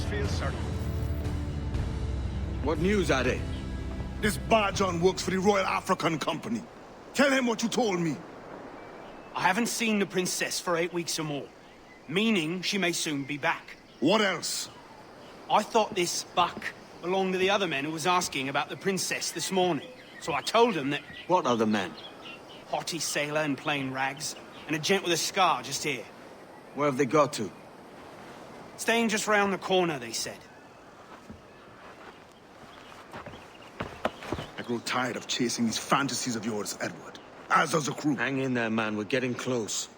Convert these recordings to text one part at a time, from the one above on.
Wexfield, sir. What news are they? This Barjon works for the Royal African Company. Tell him what you told me. I haven't seen the princess for 8 weeks or more, meaning she may soon be back. What else? I thought this buck belonged to the other men who was asking about the princess this morning. So I told him that What other men? haughty sailor in plain rags, and a gent with a scar just here. Where have they got to? Staying just round the corner, they said. I grow tired of chasing these fantasies of yours, Edward. As does the crew. Hang in there, man. We're getting close.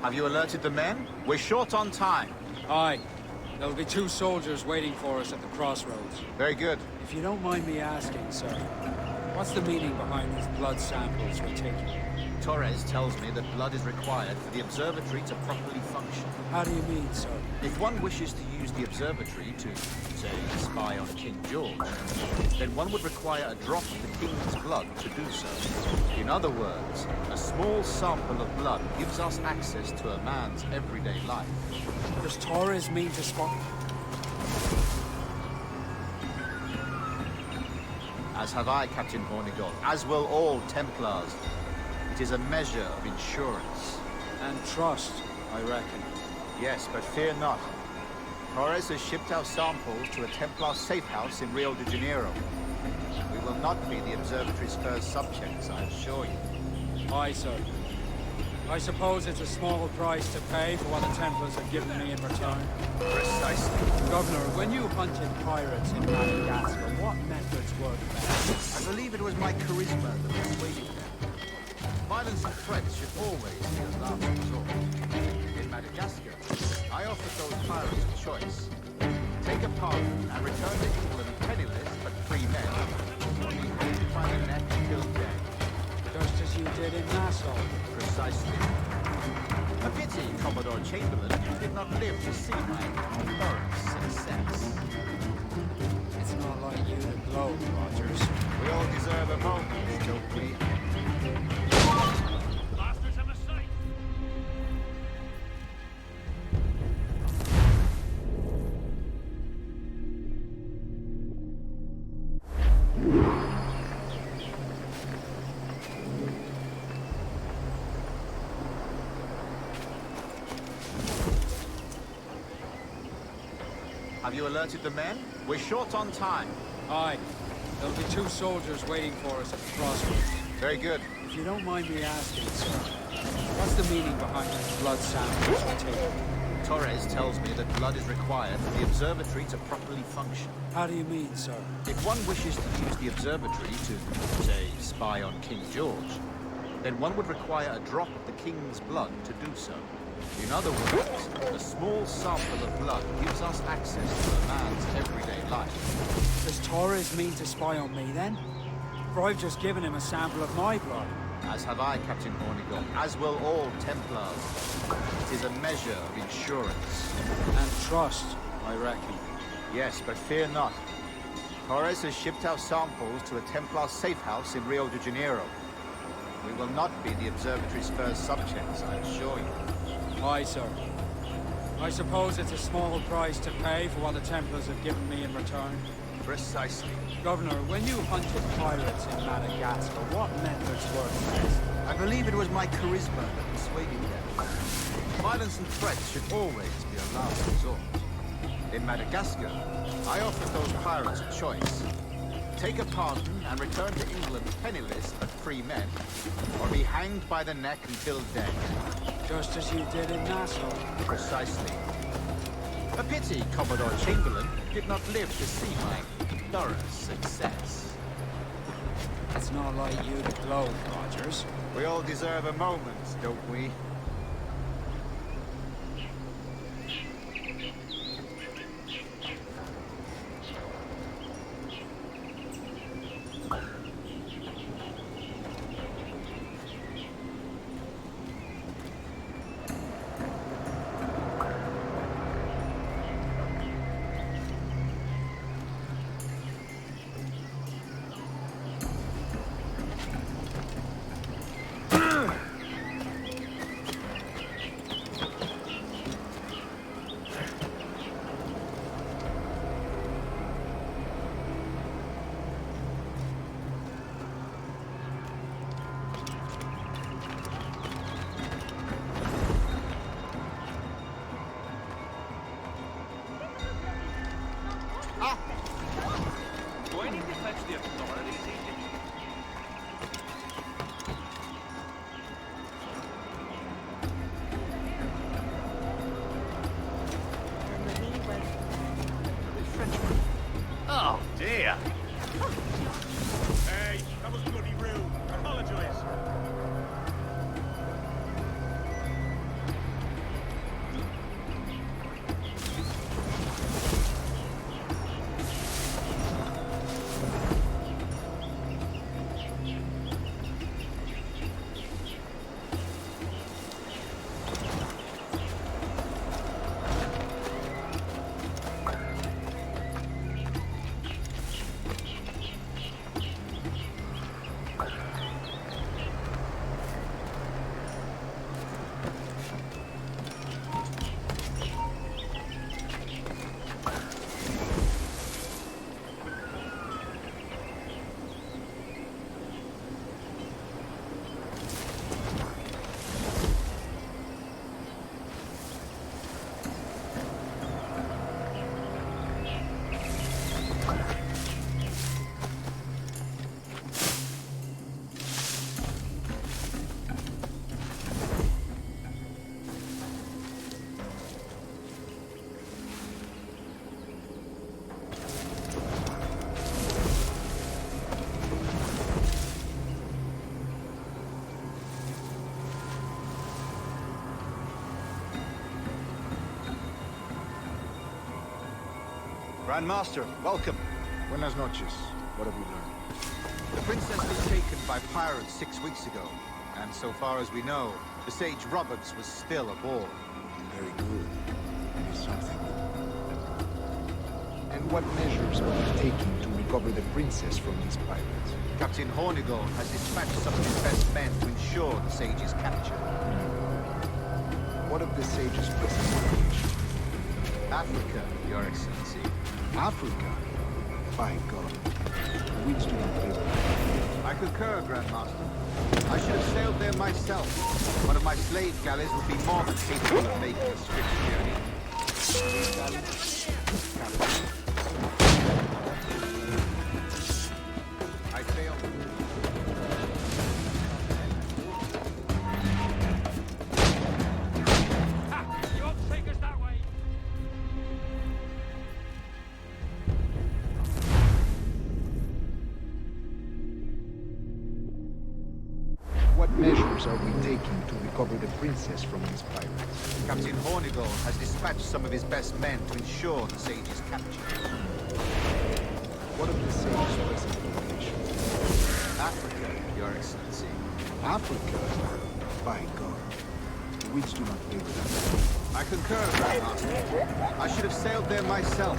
Have you alerted the men? We're short on time. Aye. There'll be 2 soldiers waiting for us at the crossroads. Very good. If you don't mind me asking, sir, what's the meaning behind these blood samples we're taking? Torres tells me that blood is required for the observatory to properly function. How do you mean, sir? If one wishes to use the observatory to, say, spy on King George, then one would require a drop of the king's blood to do so. In other words, a small sample of blood gives us access to a man's everyday life. Does Torres mean to spot? As have I, Captain Hornigold, as will all Templars. It is a measure of insurance. And trust, I reckon. Yes, but fear not. Torres has shipped our samples to a Templar safe house in Rio de Janeiro. We will not be the observatory's first subjects, I assure you. Aye, sir. I suppose it's a small price to pay for what the Templars have given me in return. Precisely. Governor, when you hunted pirates in Madagascar, what methods were the best? I believe it was my charisma that persuaded them. Violence and threats should always be a last resort. In Madagascar, I offered those pirates a choice. Take a pardon and return to England penniless but free men, or be hanged by the neck and killed dead. Just as you did in Nassau. Precisely. A pity Commodore Chamberlain did not live to see my thorough success. It's not like you to gloat, Rogers. We all deserve a moment, don't we? Bastards have a sight! Have you alerted the men? We're short on time. Aye. There'll be 2 soldiers waiting for us at the crossroads. Very good. If you don't mind me asking, sir, what's the meaning behind these blood samples you're taking? Torres tells me that blood is required for the observatory to properly function. How do you mean, sir? If one wishes to use the observatory to, say, spy on King George, then one would require a drop of the King's blood to do so. In other words, a small sample of blood gives us access to a man's everyday life. Does Torres mean to spy on me, then? For I've just given him a sample of my blood. As have I, Captain Hornigold, as will all Templars. It is a measure of insurance. And trust, I reckon. Yes, but fear not. Torres has shipped our samples to a Templar safe house in Rio de Janeiro. We will not be the observatory's first subjects, I assure you. Aye, sir. I suppose it's a small price to pay for what the Templars have given me in return. Precisely. Governor, when you hunted pirates in Madagascar, what methods worked best? I believe it was my charisma that persuaded them. Violence and threats should always be a last resort. In Madagascar, I offered those pirates a choice. Take a pardon and return to England penniless but free men, or be hanged by the neck until dead. Just as you did in Nassau. Precisely. A pity Commodore Chamberlain did not live to see my thorough success. It's not like you to gloat, Rogers. We all deserve a moment, don't we? Do I need to fetch the authorities, Agent? Oh, dear. Hey, that was bloody rude. Apologize. Grand Master, welcome. Buenas noches. What have we learned? The princess was taken by pirates 6 weeks ago, and so far as we know, the Sage Roberts was still aboard. Very good. It is something. And what measures are you taking to recover the princess from these pirates? Captain Hornigold has dispatched some of his best men to ensure the Sage's capture. What of the Sage's present location? Africa, Your Excellency. Africa? By God. Winds do not favor. I concur, Grand Master. I should have sailed there myself. One of my slave galleys would be more than capable of making a swift journey. measures are we taking to recover the princess from these pirates? Captain Hornigold has dispatched some of his best men to ensure the sage's capture. What of the sage's present location? Africa, Your Excellency. Africa? By God. The winds do not favor that. I concur, Grandmaster. I should have sailed there myself.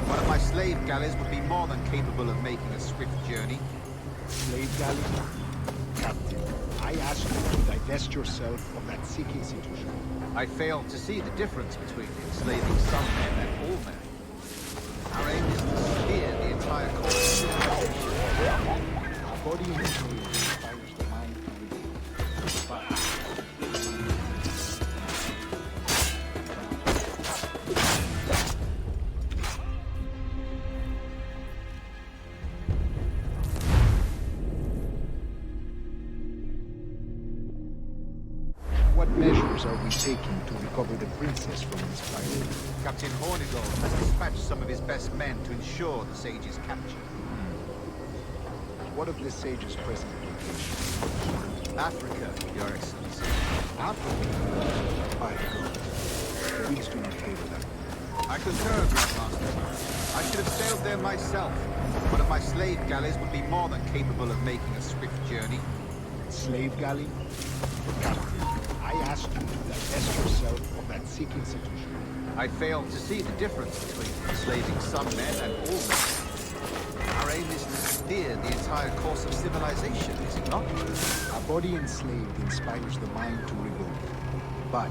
One of my slave galleys would be more than capable of making a swift journey. Slave galley? Captain, I ask you to divest yourself of that Sikh institution. I failed to see the difference between enslaving some men and all men. Our aim is to steer the entire course of civilization. Our body and soul inspires the mind to live. What measures are we taking to recover the princess from this pirate? Captain Hornigold has dispatched some of his best men to ensure the sage's capture. What of the sage's present location? Africa, Your Excellency. Africa? By God. The winds do not favor that. I concur, Grandmaster. I should have sailed there myself. One of my slave galleys would be more than capable of making a swift journey. Slave galley? Captain, I ask you to divest yourself of that Sikh institution. I failed to see the difference between enslaving some men and all men. Our aim is to steer the entire course of civilization, is it not? A body enslaved inspires the mind to revolt. But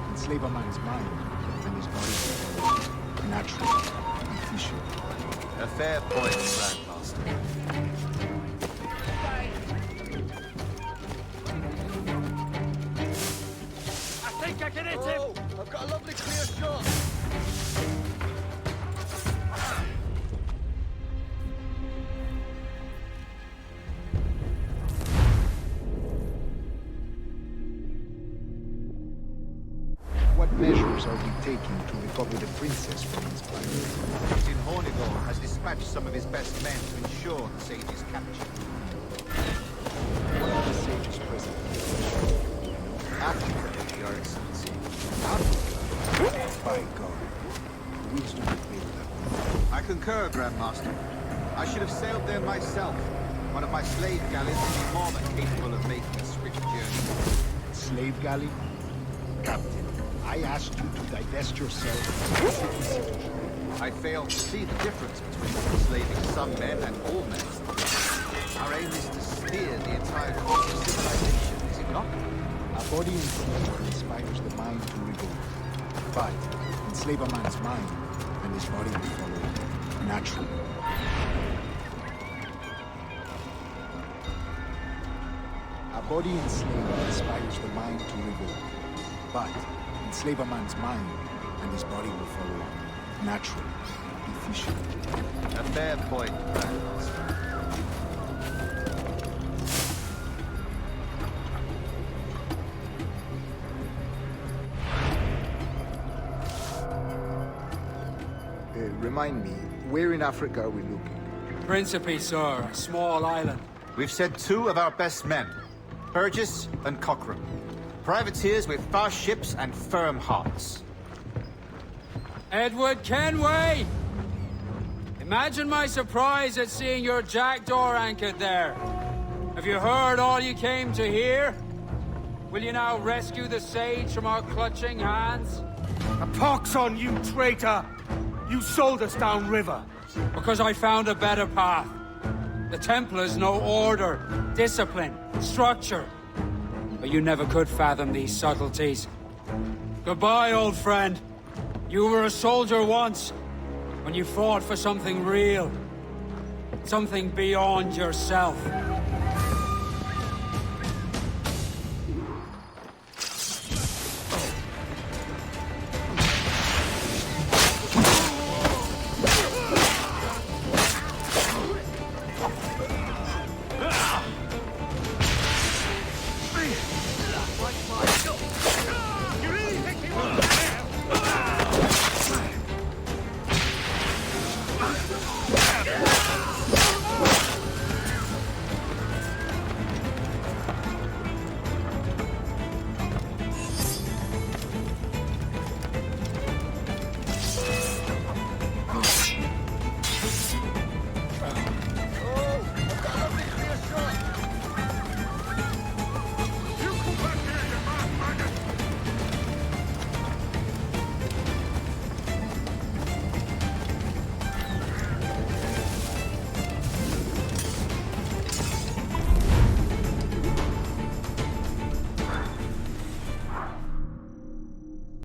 enslave a man's mind, and his body will follow. Naturally, efficient. A fair point, Grandmaster. I think I can hit him! I've got a lovely clear shot. What measures are we taking to recover the princess from these pirates? Captain Hornigold has dispatched some of his best men to ensure the sage's capture. What of the sage's present location? Africa, Your Excellency. Africa? By God. The winds do not favor that. I concur, Grandmaster. I should have sailed there myself. One of my slave galleys would be more than capable of making a swift journey. Slave galley? Captain, I asked you to divest yourself of that Sikh institution. I failed to see the difference between enslaving some men and all men. Our aim is to steer the entire course of civilization, is it not? A body enslaved inspires the mind to revolt. But enslave a man's mind, and his body will follow naturally. A body enslaved inspires the mind to revolt. But enslave a man's mind, and his body will follow naturally, efficient. A fair point, Grandmaster. Remind me, where in Africa are we looking? Principe, sir, a small island. We've sent two of our best men, Burgess and Cochrane. Privateers with fast ships and firm hearts. Edward Kenway! Imagine my surprise at seeing your jackdaw anchored there. Have you heard all you came to hear? Will you now rescue the sage from our clutching hands? A pox on you, traitor! You sold us downriver. Because I found a better path. The Templars know order, discipline, structure. But you never could fathom these subtleties. Goodbye, old friend. You were a soldier once, when you fought for something real. Something beyond yourself.